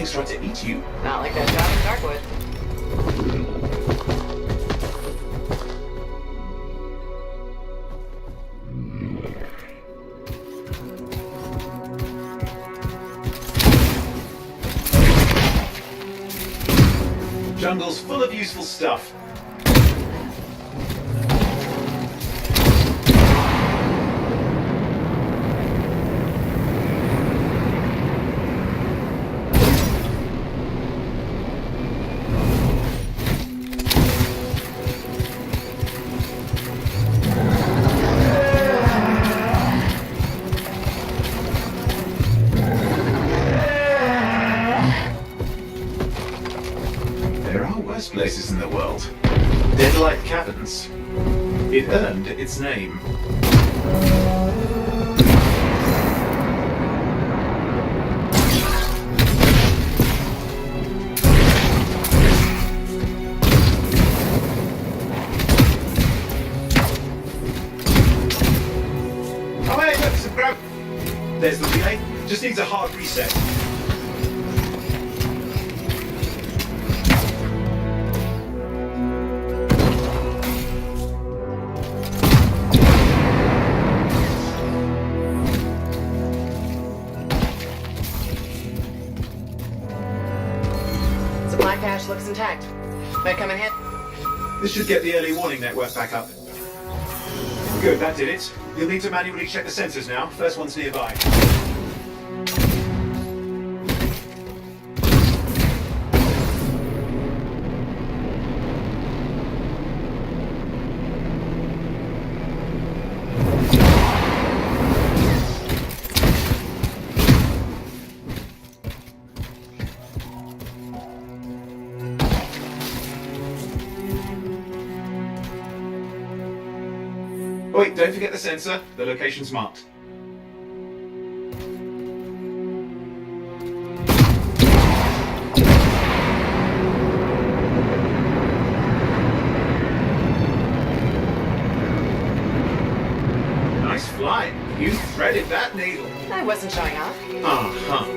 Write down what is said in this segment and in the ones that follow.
things tried to eat you. Not like that job in Darkwood. Jungle's full of useful stuff. There are worse places in the world. Deadlight Caverns. It earned its name. Oh hey, look, some grab. There's the relay. Just needs a hard reset. Supply cache looks intact. May I come in hit? This should get the early warning network back up. Good, that did it. You'll need to manually check the sensors now. First one's nearby. Wait, don't forget the sensor. The location's marked. Nice fly. You threaded that needle. I wasn't showing off. Uh-huh.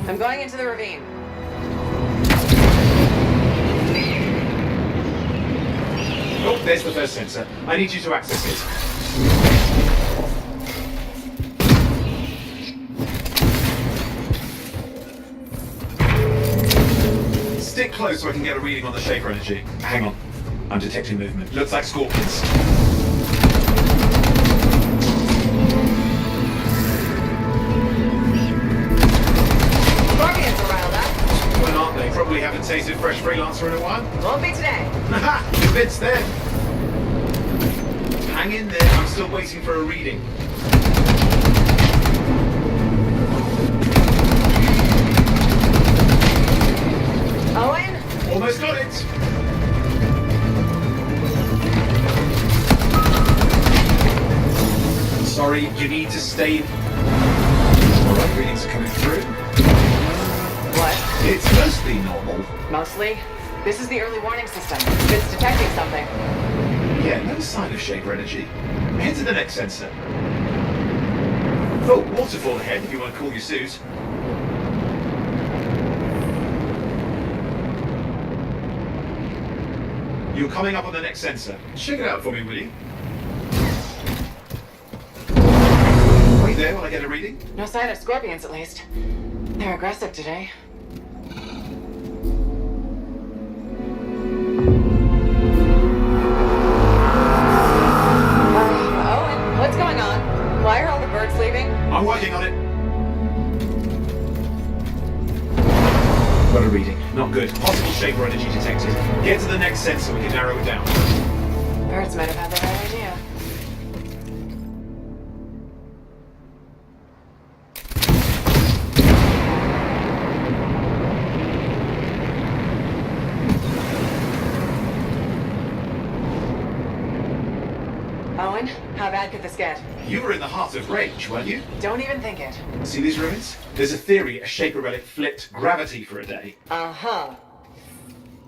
I'm going into the ravine. Oh, there's the first sensor. I need you to access it. Stick close so I can get a reading on the shaper energy. Hang on. I'm detecting movement. Looks like scorpions. Scorpions are riled up. Well, aren't they? Probably haven't tasted fresh freelancer in a while. Won't be today. Haha! Convinced them! Hang in there. I'm still waiting for a reading. Owen? Almost got it! Sorry, you need to stay. Alright, readings are coming through. What? It's mostly normal. Mostly? This is the early warning system. It's detecting something. Yeah, no sign of shaper energy. Head to the next sensor. Oh, waterfall ahead if you want to cool your suit. You're coming up on the next sensor. Check it out for me, will you? Wait there while I get a reading. No sign of scorpions, at least. They're aggressive today. Owen, what's going on? Why are all the birds leaving? I'm working on it. Got a reading. Not good. Possible shaper energy detected. Get to the next sensor, we can narrow it down. Birds might have had the right idea. Owen, how bad could this get? You were in the heart of rage, weren't you? Don't even think it. See these ruins? There's a theory a Shaper relic flipped gravity for a day. Uh-huh.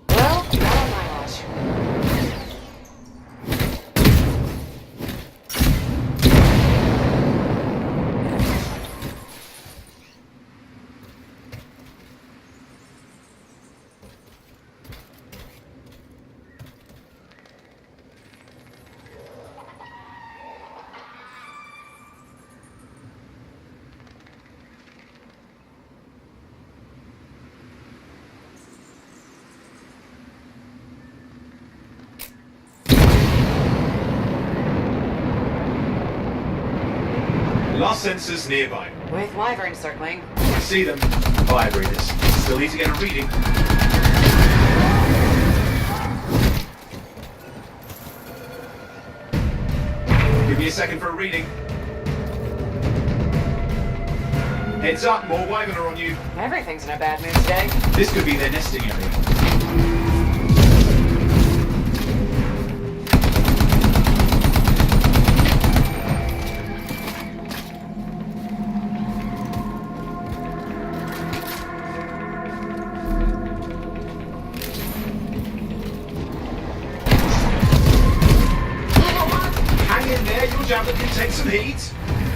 Well, not on my watch. Last sensors nearby. With wyverns circling. I see them. Vibrators. Still need to get a reading. Give me a second for a reading. Heads up, more wyvern are on you. Everything's in a bad mood today. This could be their nesting area. Hang in there, your javelin can take some heat.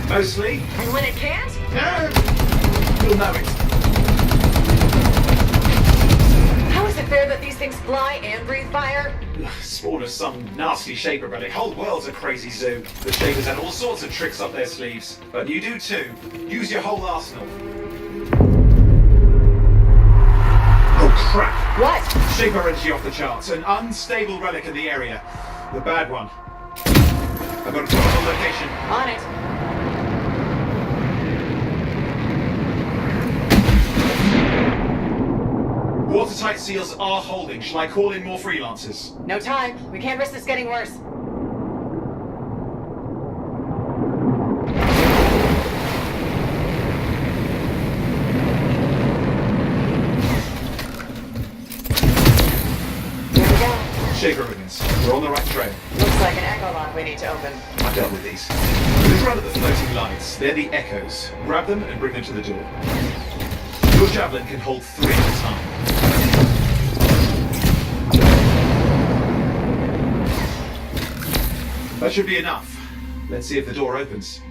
Mostly. And when it can't? You'll know it. How is it fair that these things fly and breathe fire? Spawn of some nasty Shaper relic. Whole world's a crazy zoo. The Shapers had all sorts of tricks up their sleeves. But you do too. Use your whole arsenal. Oh crap! What? Shaper energy off the charts. An unstable relic in the area. The bad one. I've got a probable location. On it. Watertight seals are holding. Shall I call in more freelancers? No time. We can't risk this getting worse. Here we go. Shaper ribbons. We're on the right trail. Looks like an echo lock we need to open. I've dealt with these. Look around at the floating lights. They're the echoes. Grab them and bring them to the door. Your javelin can hold 3 at a time. That should be enough. Let's see if the door opens.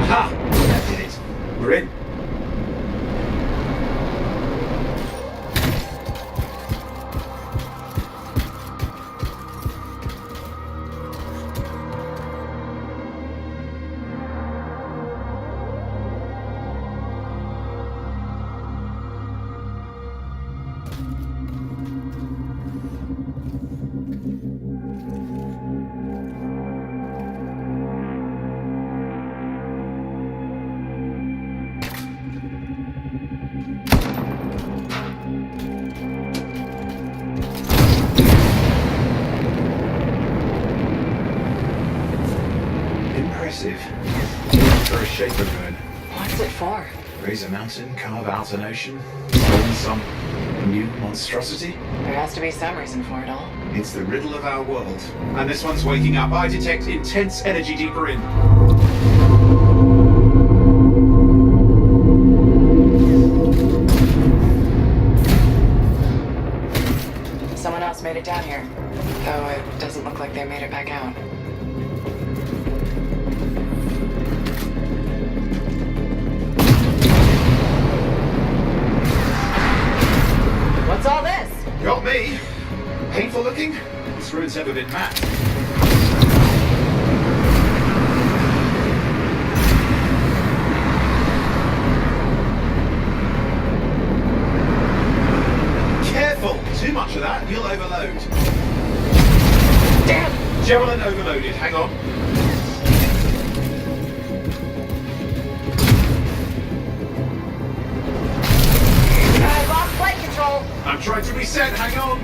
Aha! That did it. We're in. Impressive. For a Shaper ruin. What's it for? Raise a mountain, carve out an ocean, spawn some new monstrosity. There has to be some reason for it all. It's the riddle of our world. And this one's waking up. I detect intense energy deeper in. Someone else made it down here. Though it doesn't look like they made it back out. What's all this? Got me. Painful looking? This ruin's never been mapped. Careful! Too much of that, you'll overload. Damn! Javelin overloaded, hang on. I lost flight control. I'm trying to reset, hang on.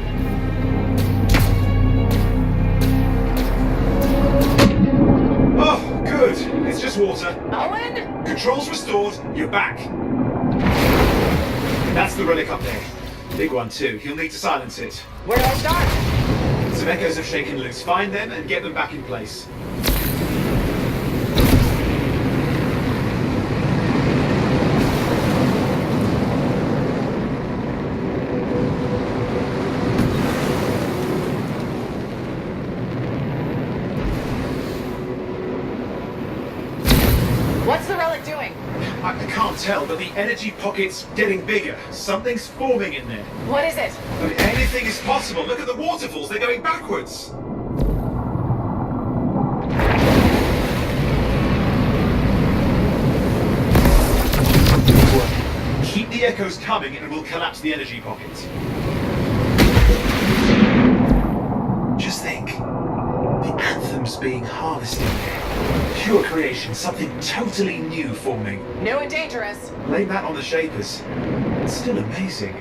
water. Owen? Controls restored. You're back. That's the relic up there. Big one too. You'll need to silence it. Where do I start? Some echoes have shaken loose. Find them and get them back in place. What's the relic doing? I can't tell, but the energy pocket's getting bigger. Something's forming in there. What is it? I mean, anything is possible. Look at the waterfalls. They're going backwards. Keep the echoes coming and it will collapse the energy pocket. Just think. The anthem's being harnessed in there. Pure creation, something totally new forming. New and dangerous. Blame that on the Shapers. It's still amazing.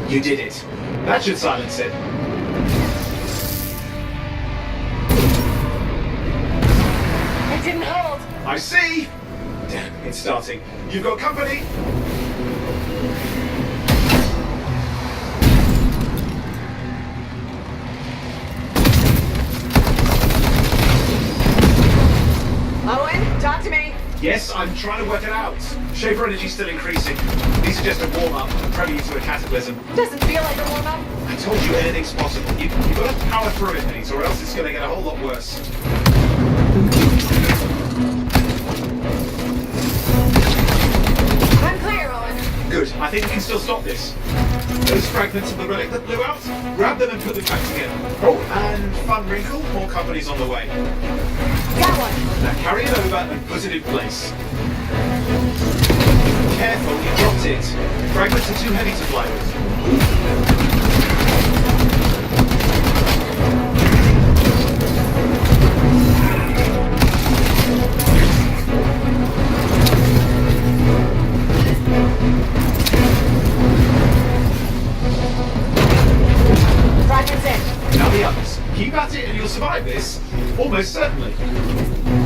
You did it. That should silence it. It didn't hold. I see. Damn, it's starting. You've got company. Owen, talk to me. Yes, I'm trying to work it out. Shaper energy's still increasing. These are just a warm-up, a prelude to a cataclysm. Doesn't feel like a warm-up. I told you anything's possible. You've got to power through it, mate, or else it's going to get a whole lot worse. I'm clear, Owen. Good. I think we can still stop this. Those fragments of the relic that blew out, grab them and put them back together. Oh, and fun wrinkle, more company's on the way. Got one. Now carry it over and put it in place. Careful, you dropped it. Fragments are too heavy to fly with. Fragments in. Now the others. Keep at it and you'll survive this. Almost certainly.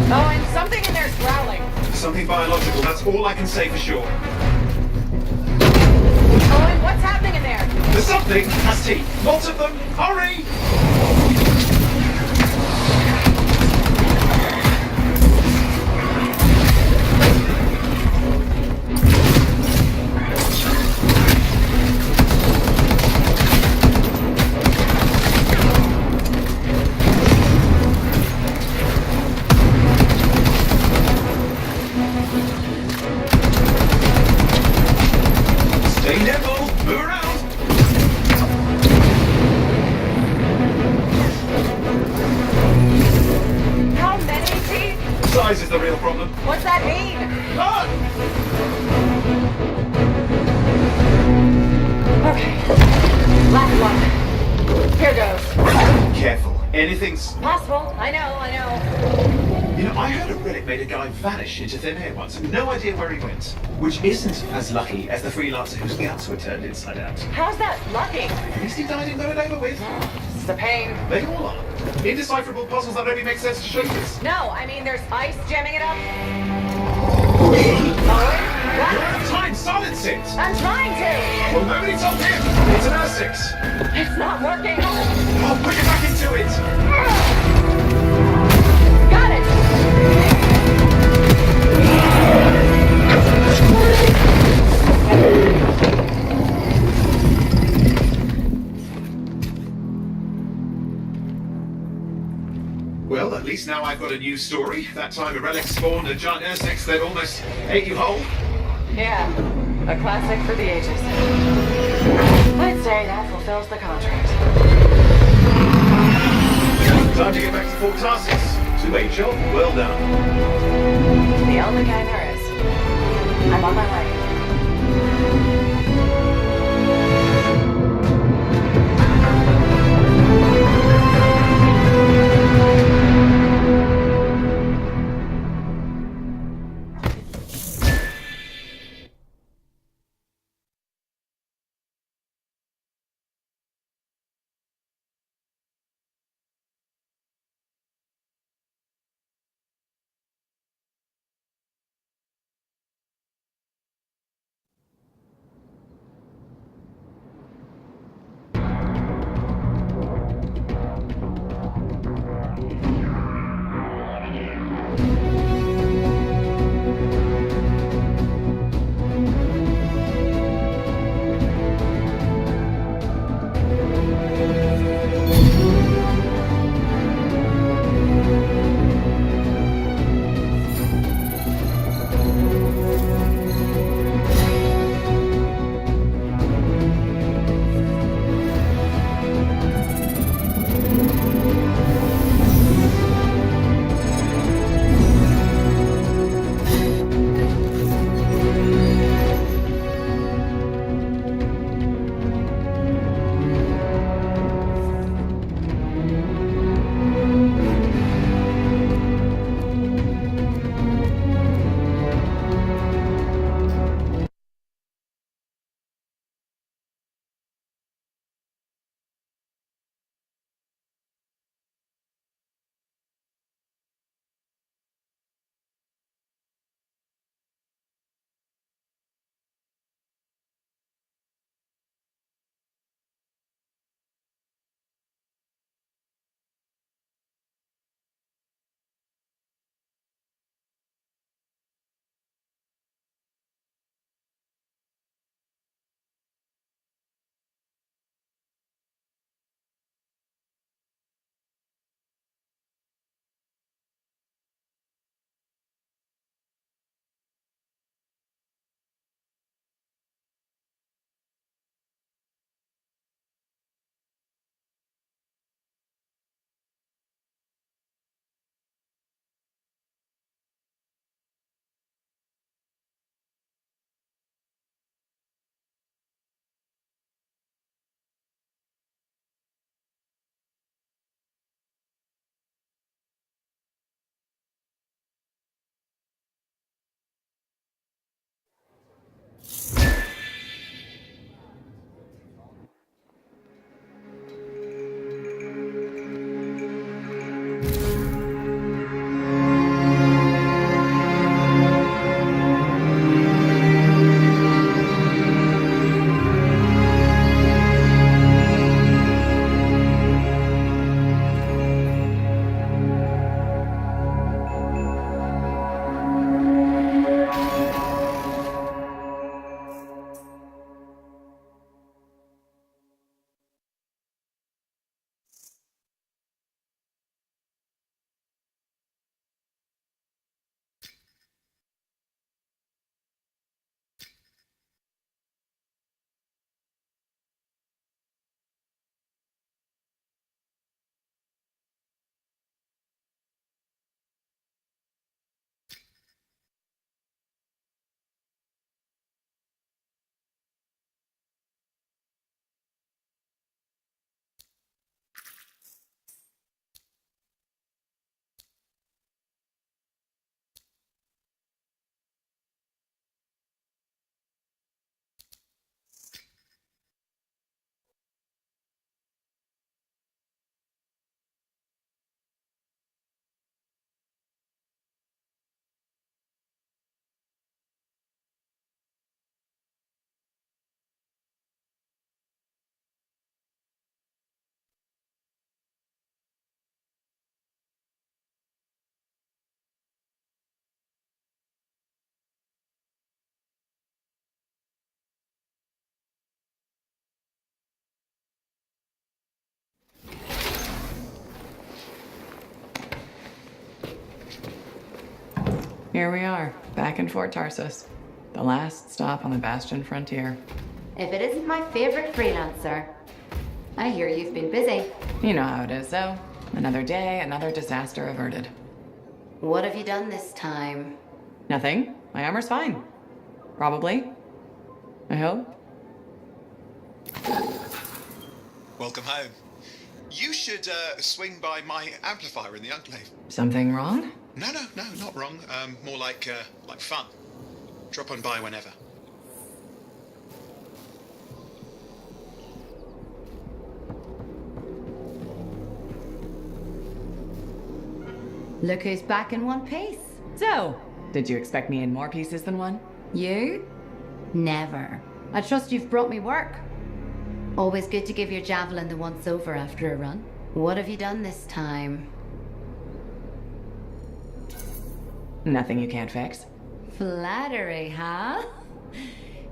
Owen, something in there's growling. Something biological, that's all I can say for sure. Owen, what's happening in there? The something has teeth. Lots of them. Hurry! Stay nimble. Move around. How many teeth? Size is the real problem. What's that mean? Run! Okay. Last one. Here goes. Careful. Anything's... Possible. I know. You know, I heard a relic made a guy vanish into thin air once. No idea where he went. Which isn't as lucky as the freelancer whose guts were turned inside out. How's that lucky? At least he died and got it over with. It's a pain. They all are. Indecipherable puzzles that only make sense to Shapers. No, I mean there's ice jamming it up. Owen, You're what? out of time. Silence it. I'm trying to. Well, nobody told him. It's an R6. It's not working. I'll put you back into it. Got it. Well, at least now I've got a new story. That time a relic spawned a giant Ursex that almost ate you whole. Yeah, a classic for the ages. I'd say that fulfills the contract. Time to get back to Fort Tarsis. To a job well done. The only kind there is. I'm on my way. Here we are, back in Fort Tarsus. The last stop on the Bastion frontier. If it isn't my favorite freelancer. I hear you've been busy. You know how it is, though. Another day, another disaster averted. What have you done this time? Nothing. My armor's fine. Probably. I hope. Welcome home. You should swing by my amplifier in the Enclave. Something wrong? No, not wrong. More like fun. Drop on by whenever. Look who's back in one piece. So, did you expect me in more pieces than one? You? Never. I trust you've brought me work. Always good to give your javelin the once-over after a run. What have you done this time? Nothing you can't fix. Flattery, huh?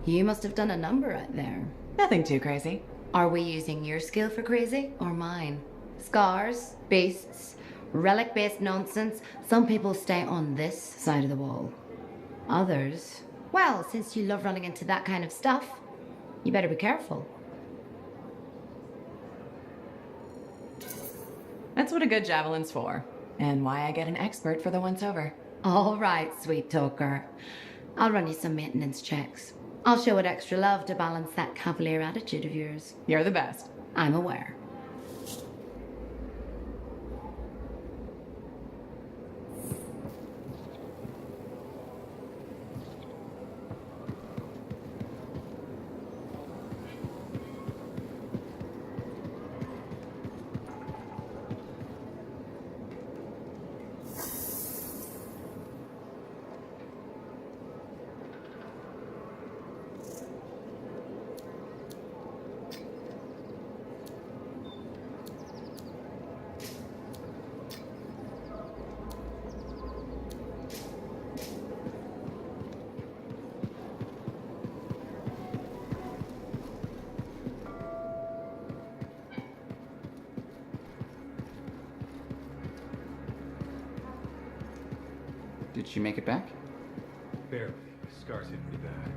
You must have done a number out there. Nothing too crazy. Are we using your skill for crazy or mine? Scars, beasts, relic-based nonsense. Some people stay on this side of the wall. Others, well, since you love running into that kind of stuff, you better be careful. That's what a good javelin's for, and why I get an expert for the once-over. All right, sweet talker. I'll run you some maintenance checks. I'll show it extra love to balance that cavalier attitude of yours. You're the best. I'm aware. Did she make it back? Barely. Scars hit pretty bad.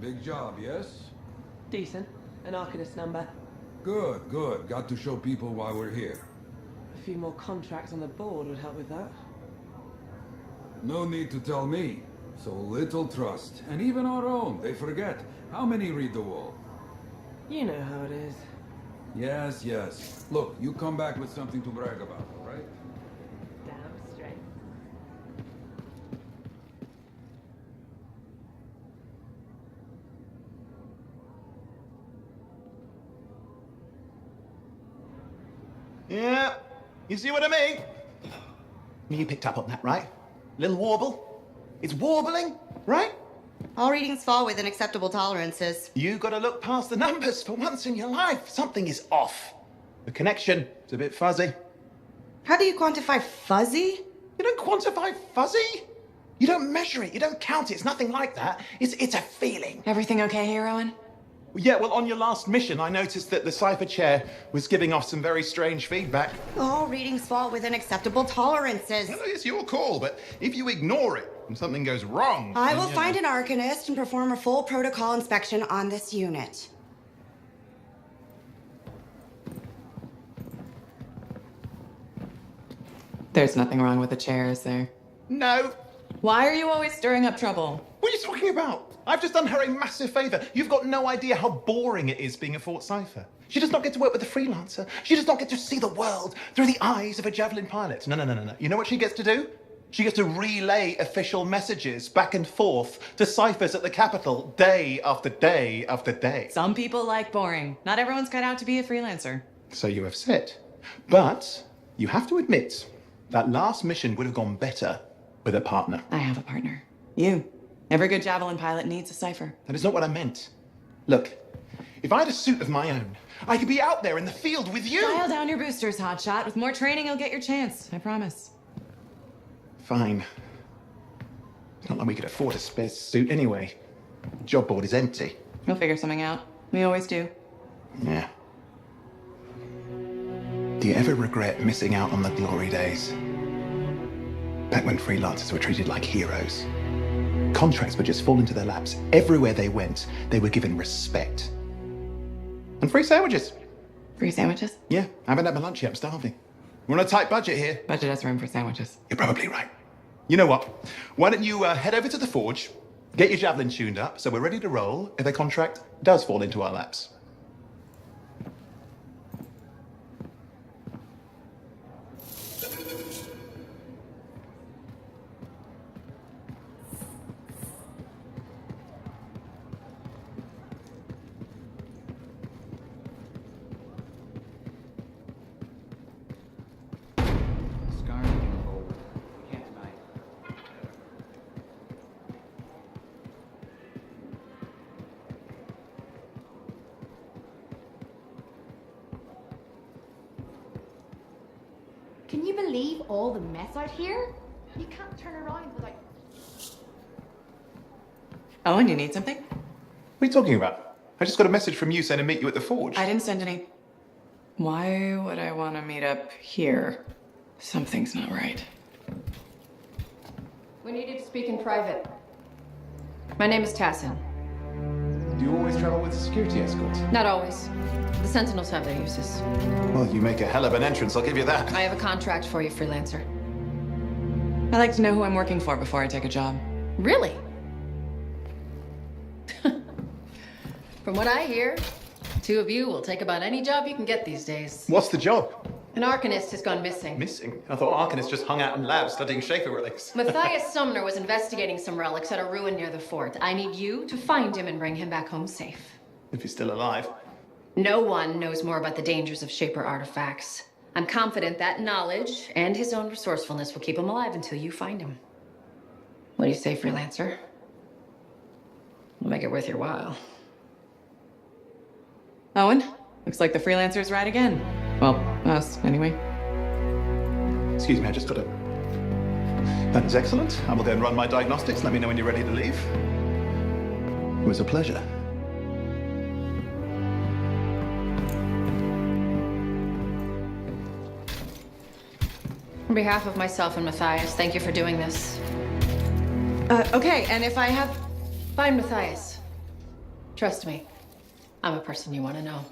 Big job, yes? Decent. An Arcanist number. Good, good. Got to show people why we're here. A few more contracts on the board would help with that. No need to tell me. So little trust. And even our own, they forget. How many read the wall? You know how it is. Yes, yes. Look, you come back with something to brag about, all right? Damn straight. Yeah, you see what I mean? You picked up on that, right? Little warble? It's warbling, right? All readings fall within acceptable tolerances. You gotta look past the numbers for once in your life. Something is off. The connection is a bit fuzzy. How do you quantify fuzzy? You don't quantify fuzzy? You don't measure it, you don't count it, it's nothing like that. It's a feeling. Everything okay here, Owen? Yeah, well, on your last mission, I noticed that the cipher chair was giving off some very strange feedback. All readings fall within acceptable tolerances. Well, it's your call, but if you ignore it and something goes wrong... I then, will find an Arcanist and perform a full protocol inspection on this unit. There's nothing wrong with the chair, is there? No. Why are you always stirring up trouble? What are you talking about? I've just done her a massive favour. You've got no idea how boring it is being a Fort Cipher. She does not get to work with a freelancer. She does not get to see the world through the eyes of a Javelin pilot. No. You know what she gets to do? She gets to relay official messages back and forth to ciphers at the Capitol day after day after day. Some people like boring. Not everyone's cut out to be a freelancer. So you have said. But you have to admit, that last mission would have gone better with a partner. I have a partner. You. Every good Javelin pilot needs a cipher. That is not what I meant. Look, if I had a suit of my own, I could be out there in the field with you. Dial down your boosters, hotshot. With more training, you'll get your chance. I promise. Fine. It's not like we could afford a spare suit anyway. Job board is empty. We'll figure something out. We always do. Yeah. Do you ever regret missing out on the glory days? Back when freelancers were treated like heroes. Contracts would just fall into their laps. Everywhere they went, they were given respect. And free sandwiches. Free sandwiches? Yeah, I haven't had my lunch yet. I'm starving. We're on a tight budget here. Budget has room for sandwiches. You're probably right. You know what? Why don't you head over to the forge, get your Javelin tuned up, so we're ready to roll if a contract does fall into our laps. Scar and gold. We can't deny it. Can you believe all the mess out here? You can't turn around without... Owen, you need something? What are you talking about? I just got a message from you saying to meet you at the forge. I didn't send any. Why would I want to meet up here? Something's not right. We needed to speak in private. My name is Tassin. Do you always travel with a security escort? Not always. The Sentinels have their uses. Well, you make a hell of an entrance, I'll give you that. I have a contract for you, freelancer. I like to know who I'm working for before I take a job. Really? From what I hear, two of you will take about any job you can get these days. What's the job? An Arcanist has gone missing. Missing? I thought Arcanists just hung out in labs studying Schaefer relics. Matthias Sumner was investigating some relics at a ruin near the fort. I need you to find him and bring him back home safe. If he's still alive. No one knows more about the dangers of Shaper artifacts. I'm confident that knowledge and his own resourcefulness will keep him alive until you find him. What do you say, freelancer? We'll make it worth your while. Owen, looks like the freelancer's right again. Well, us, anyway. Excuse me, I just got a... That is excellent. I will go and run my diagnostics. Let me know when you're ready to leave. It was a pleasure. On behalf of myself and Matthias, thank you for doing this. Okay, and if I have... Find Matthias. Trust me, I'm a person you want to know.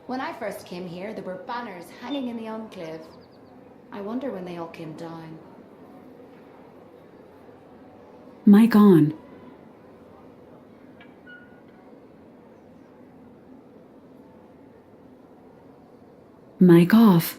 When I first came here, there were banners hanging in the enclave. I wonder when they all came down. Mic on. Mic off.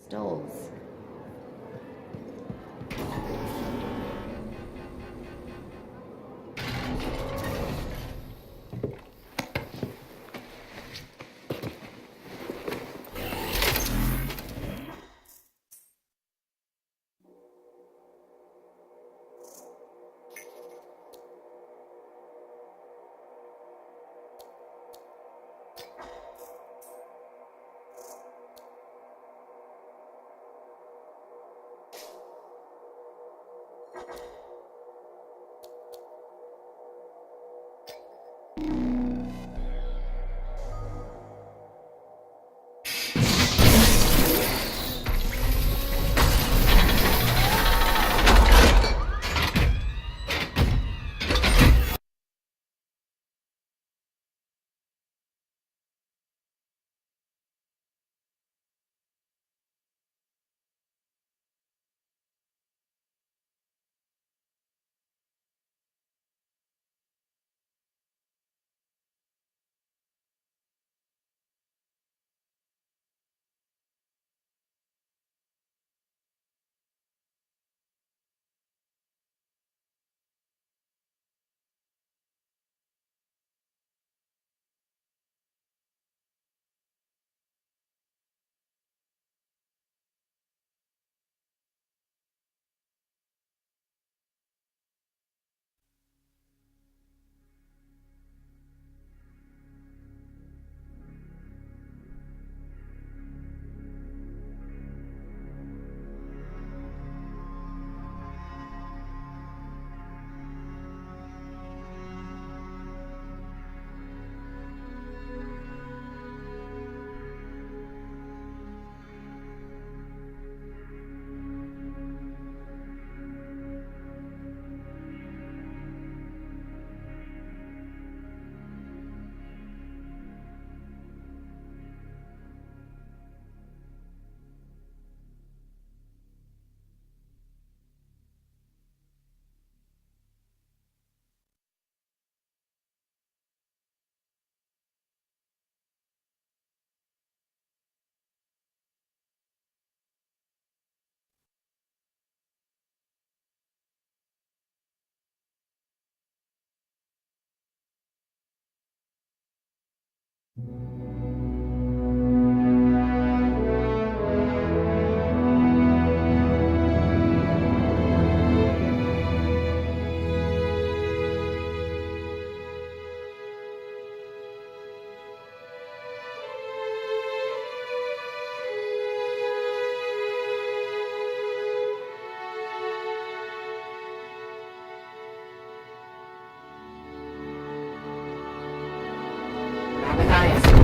Stalls.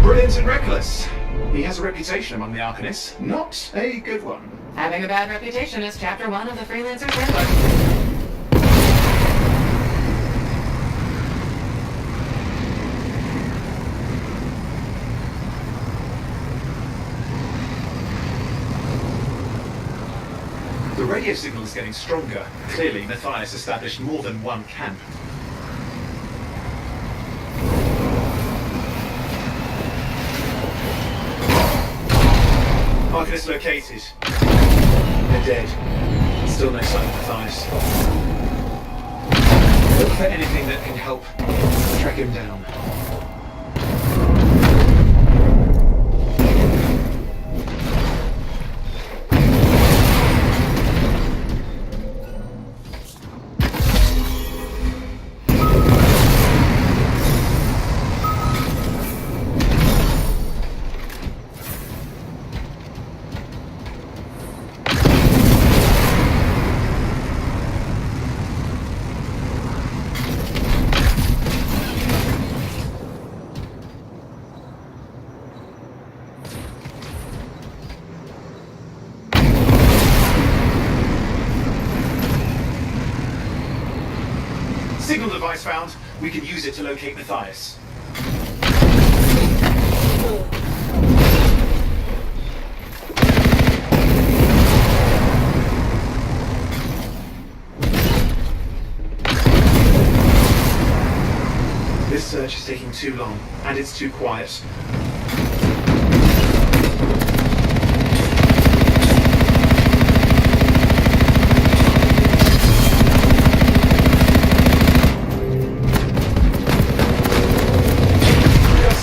Brilliant and reckless. He has a reputation among the Arcanists. Not a good one. Having a bad reputation is chapter 1 of the Freelancer's Handbook. The radio signal is getting stronger. Clearly, Matthias established more than one camp. Arcanist located. They're dead. Still no sign of Matthias. Look for anything that can help track him down. Signal device found. We can use it to locate Matthias. This search is taking too long, and it's too quiet.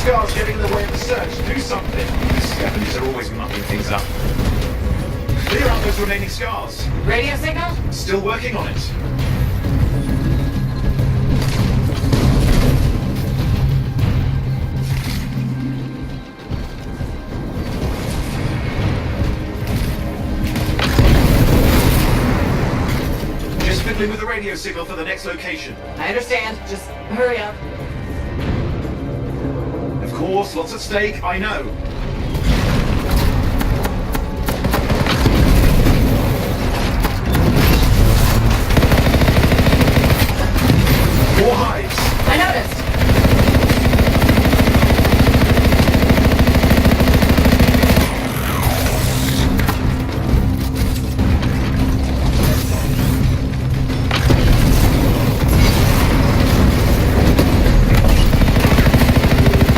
Scars getting in the way of the search. Do something. Scavengers are always mucking things up. Clear out those remaining scars. Radio signal? Still working on it. Just in with the radio signal for the next location. I understand. Just hurry up. Of course, lots at stake, I know. More hives. I noticed.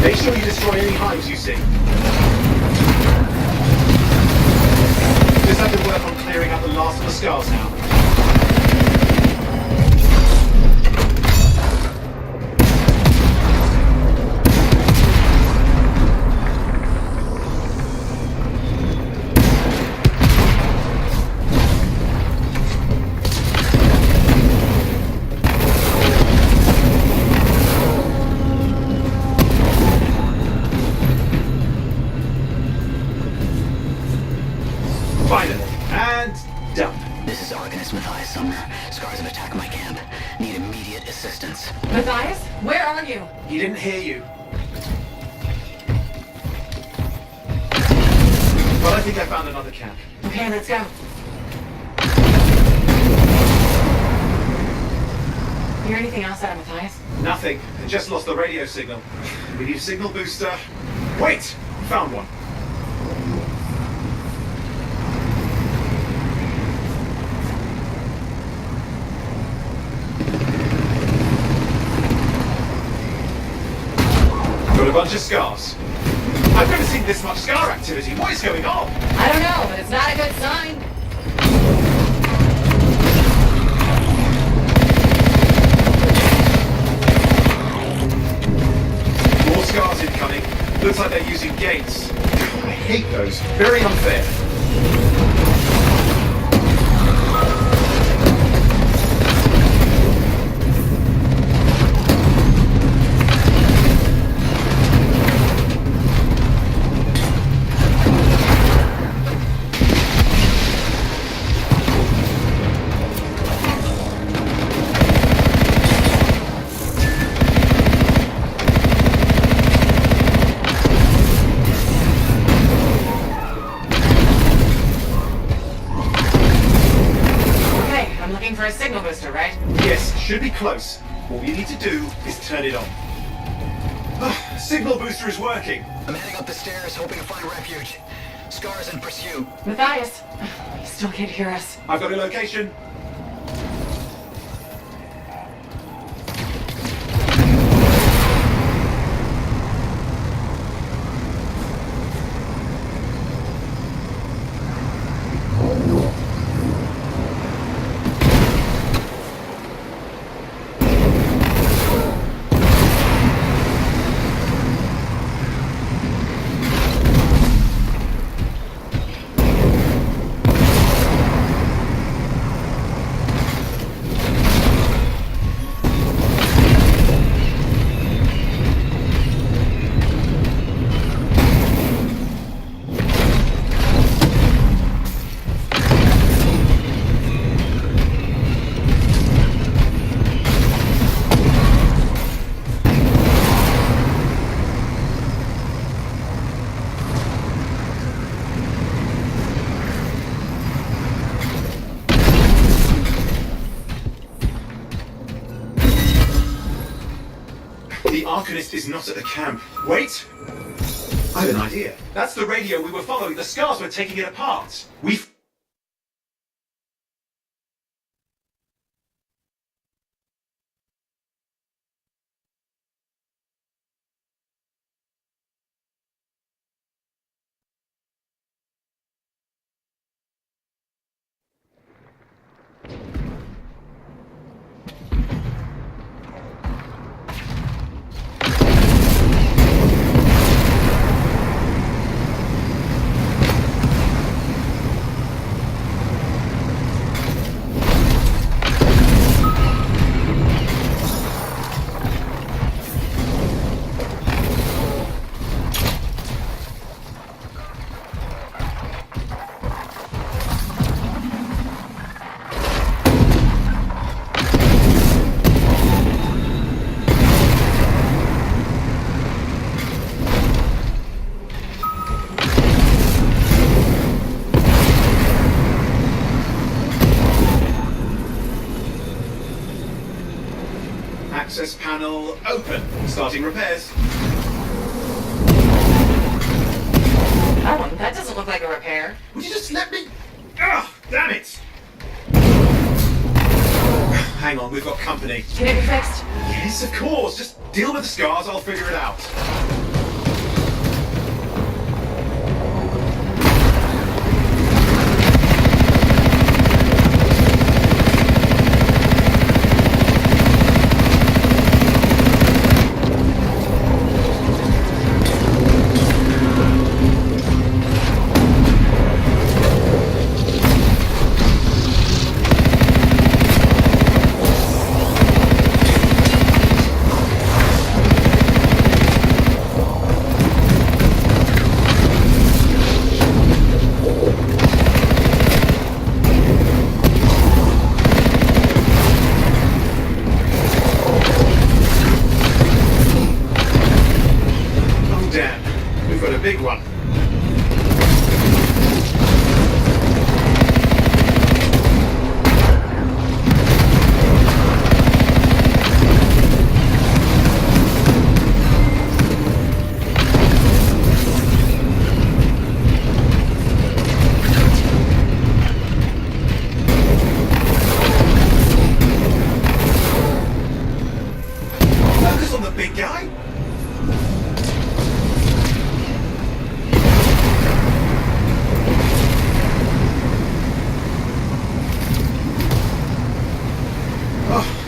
Make sure you destroy any hives you see. Just have to work on clearing out the last of the scars now. Finally. And done. This is Arcanist Matthias Sumner. Scars have attacked my camp. Need immediate assistance. Matthias, where are you? He didn't hear you. But I think I found another camp. Okay, let's go. Hear anything else out of Matthias? Nothing. I just lost the radio signal. We need a signal booster. Wait! Found one. Got a bunch of scars. I've never seen this much scar activity. What is going on? I don't know, but it's not a good sign. More scars incoming. Looks like they're using gates. I hate those. Very unfair. For a signal booster, right? Yes, should be close. All you need to do is turn it on. Signal booster is working. I'm heading up the stairs, hoping to find refuge. Scars in pursuit. Matthias, he still can't hear us. I've got a location. The Arcanist is not at the camp. Wait! I have an idea. That's the radio we were following. The scars were taking it apart. We've... Access panel open. Starting repairs. Oh, that doesn't look like a repair. Would you just let me... Ah, damn it! Hang on, we've got company. Can it be fixed? Yes, of course. Just deal with the scars, I'll figure it out. Big one. Focus on the big guy.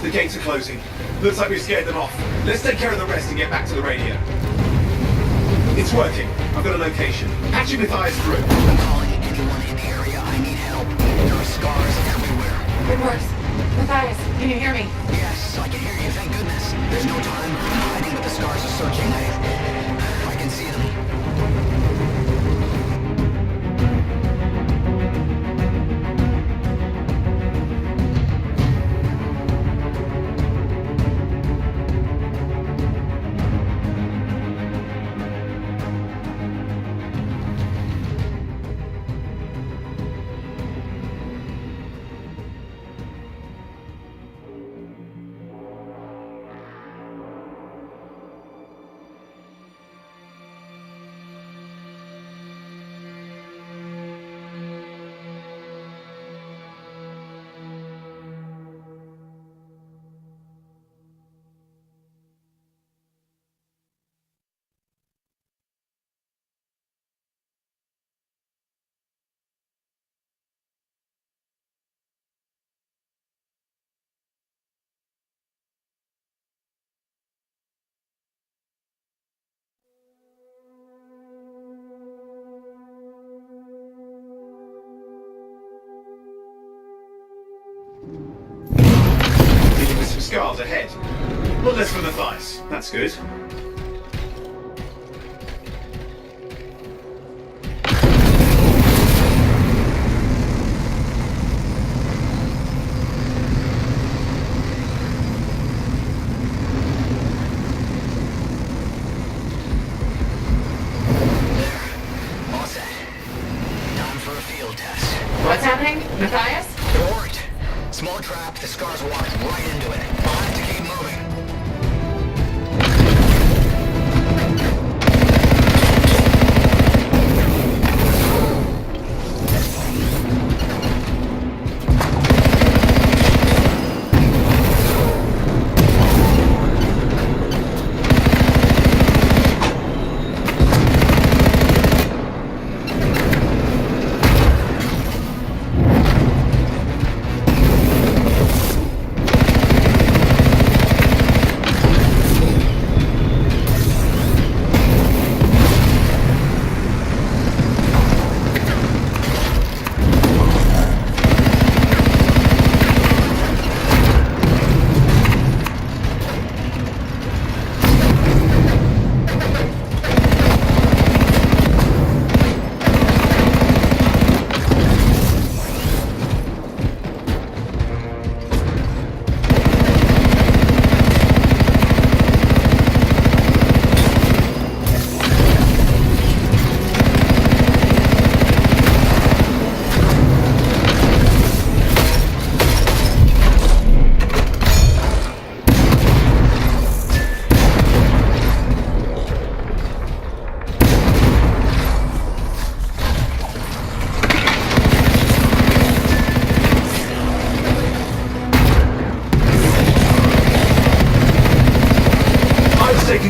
The gates are closing. Looks like we've scared them off. Let's take care of the rest and get back to the radio. It's working. I've got a location. Patching Matthias through. I'm calling anyone in the area. I need help. There are scars everywhere. It works. Matthias, can you hear me? Yes, I can hear you, thank goodness. There's no time hiding, but the scars are searching. I can see them. Dealing with some scars ahead. Not less for Matthias. That's good. What's happening? Matthias? It worked. Small trap, the scars walked right into it. I'll have to keep moving.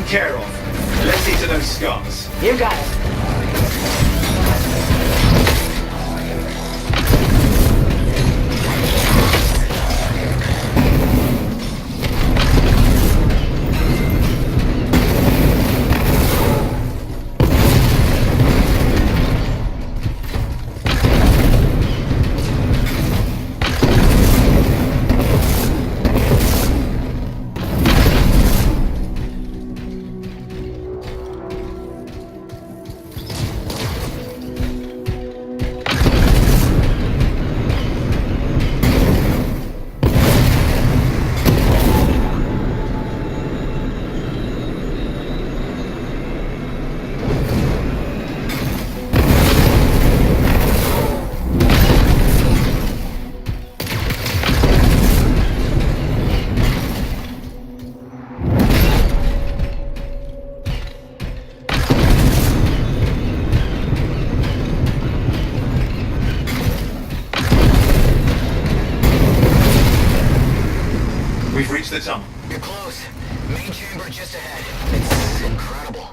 care of. Let's see to those scars. You got it. We've reached the tunnel. You're close. Main chamber just ahead. It's incredible.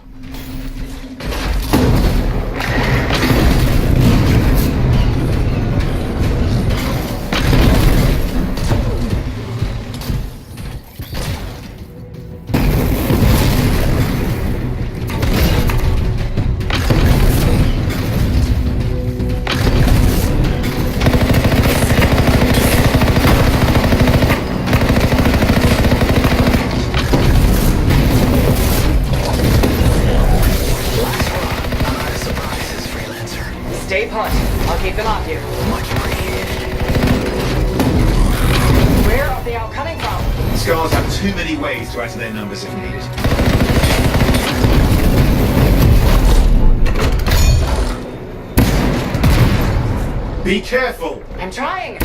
Stay put. I'll keep them off you. Much appreciated. Where are they all coming from? Scars have too many ways to add to their numbers if needed. Be careful! I'm trying.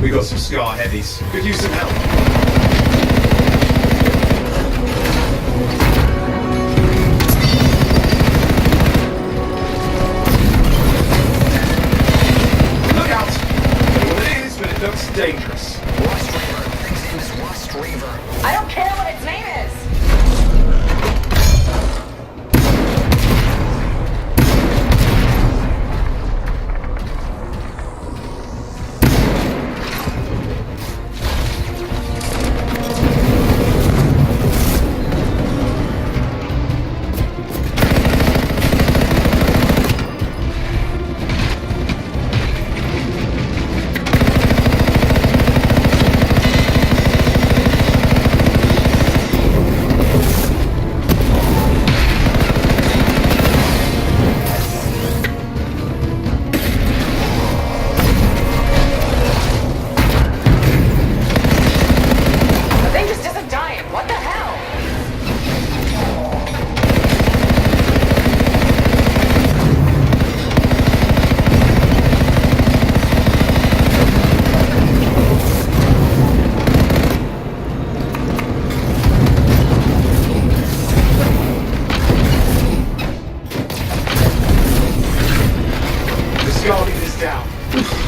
We got some scar heavies. Could use some help. Look out! Well, it is, but it looks dangerous. Rust Reaver. The thing's name is Rust Reaver. I don't care what its name is.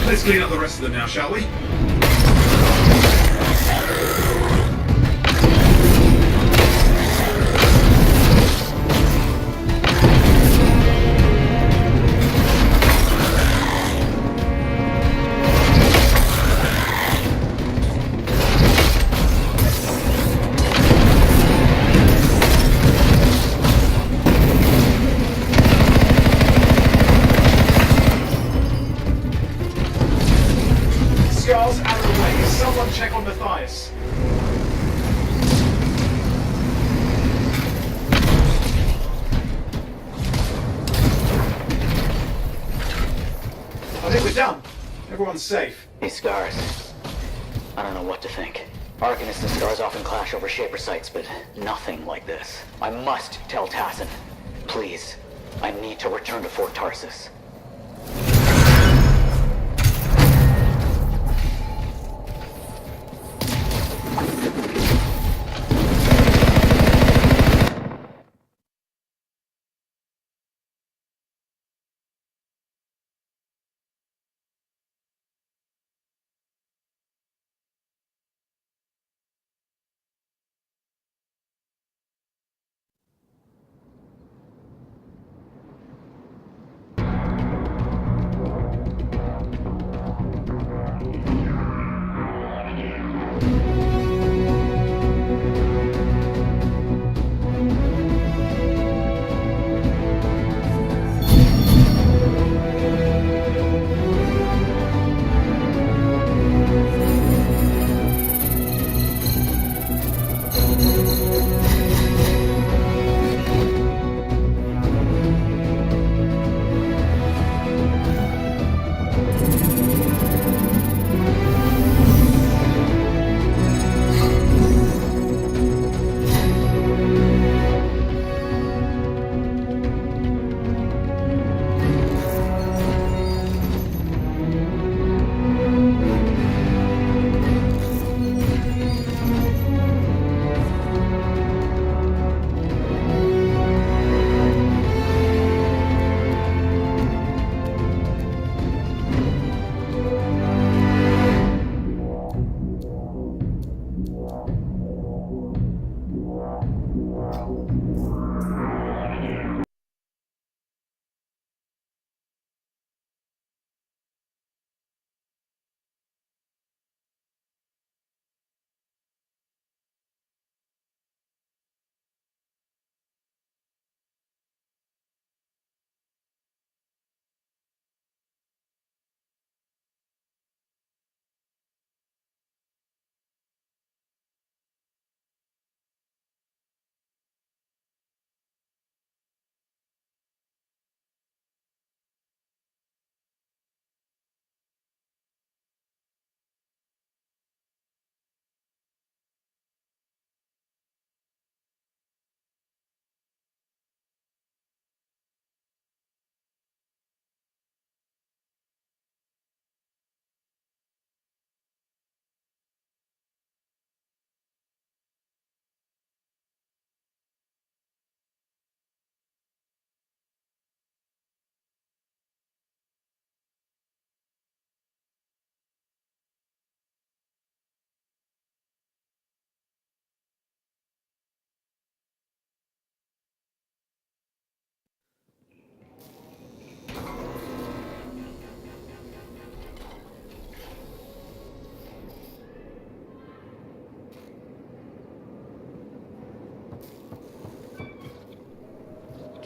Let's clean up the rest of them now, shall we? Everyone's safe. Hey, Scars. I don't know what to think. Arcanists and Scars often clash over Shaper sites, but nothing like this. I must tell Tassin. Please. I need to return to Fort Tarsus.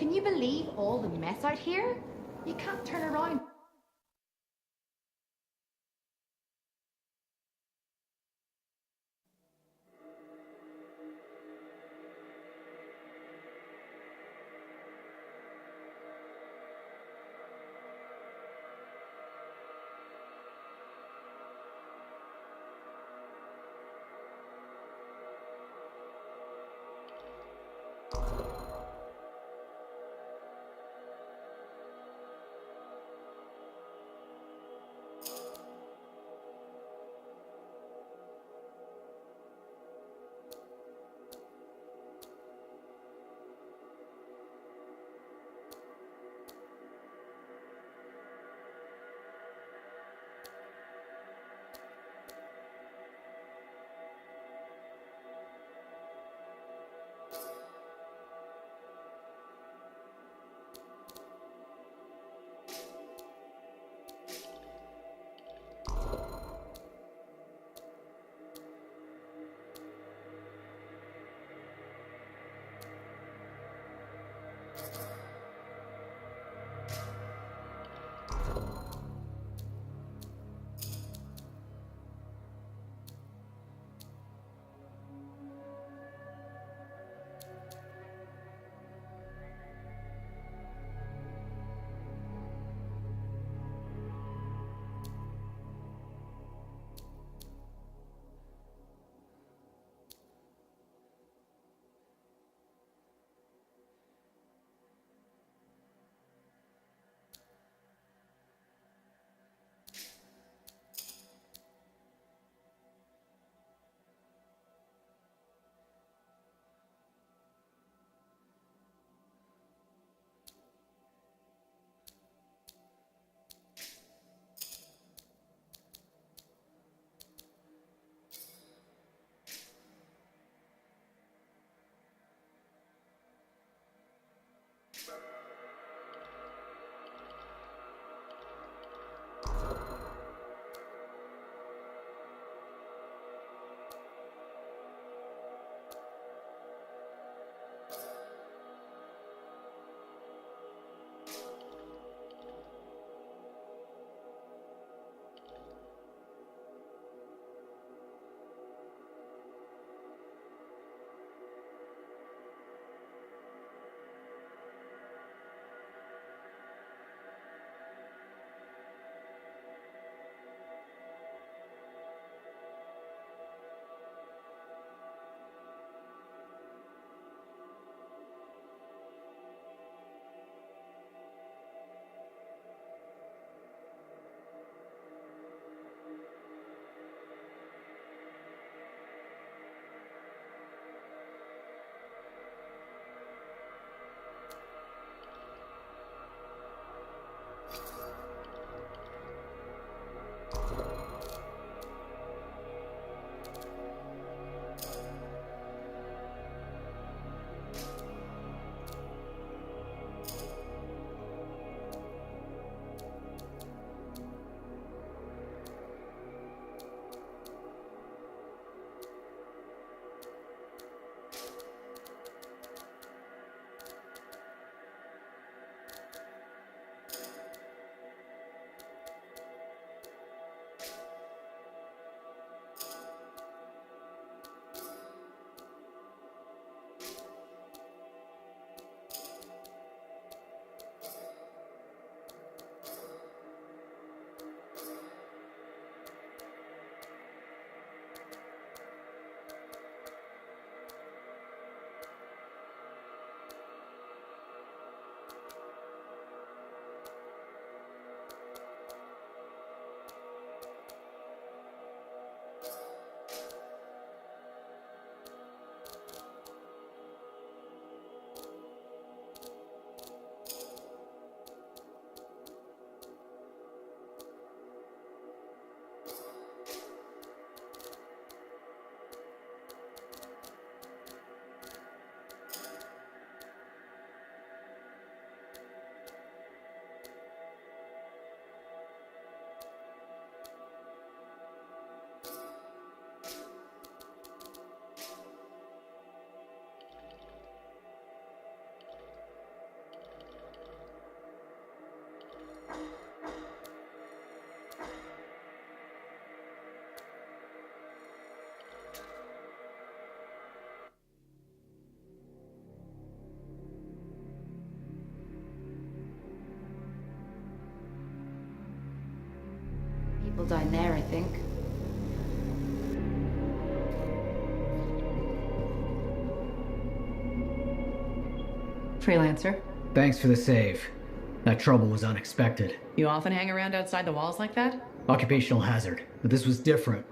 Can you believe all the mess out here? You can't turn around. People down there, I think. Freelancer. Thanks for the save. That trouble was unexpected. You often hang around outside the walls like that? Occupational hazard. But this was different.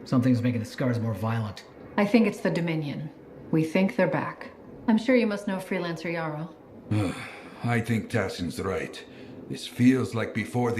Something's making the scars more violent. I think it's the Dominion. We think they're back. I'm sure you must know Freelancer Yarrow. I think Tassin's right. This feels like before the